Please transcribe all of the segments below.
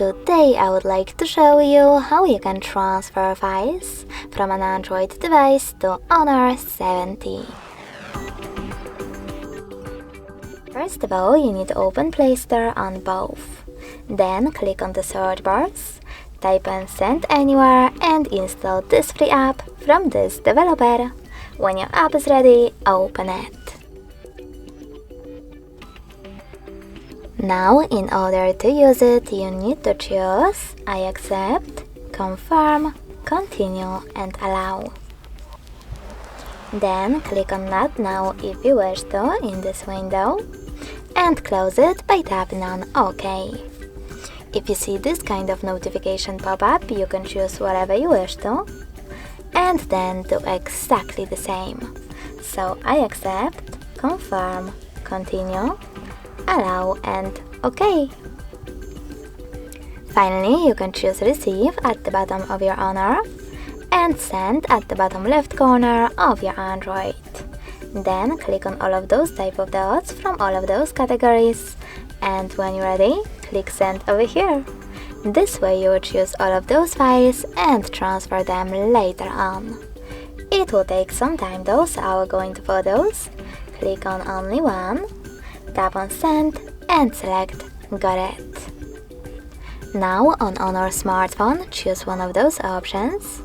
Today I would like to show you how you can transfer files from an Android device to Honor 70. First of all, you need to open Play Store on both. Then click on the search bars, type in Send Anywhere and install this free app from this developer. When your app is ready, open it. Now, in order to use it, you need to choose I accept, confirm, continue and allow. Then click on Not Now if you wish to in this window and close it by tapping on OK. If you see this kind of notification pop up, you can choose whatever you wish to and then do exactly the same. So I accept, confirm, continue, allow and OK. Finally, you can choose Receive at the bottom of your Honor and Send at the bottom left corner of your Android. Then click on all of those type of dots from all of those categories and when you're ready, click Send over here. This way you will choose all of those files and transfer them later on. It will take some time though, so I will go into Photos, click on Only One, tap on Send and select Got it. Now on Honor smartphone, choose one of those options,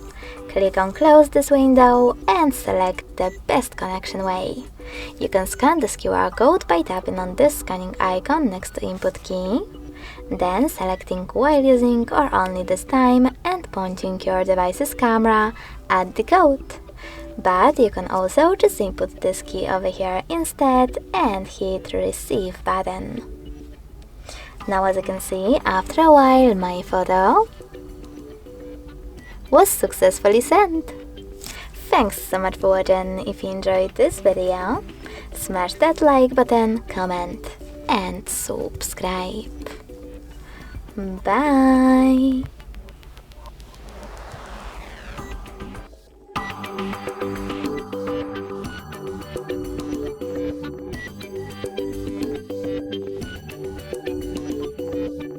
click on Close this window and select the best connection way. You can scan this QR code by tapping on this scanning icon next to input key, then selecting while using or only this time and pointing your device's camera at the code. But you can also just input this key over here instead and hit Receive button. Now as you can see, after a while my photo was successfully sent. Thanks so much for watching. If you enjoyed this video, smash that like button, comment and subscribe. Bye!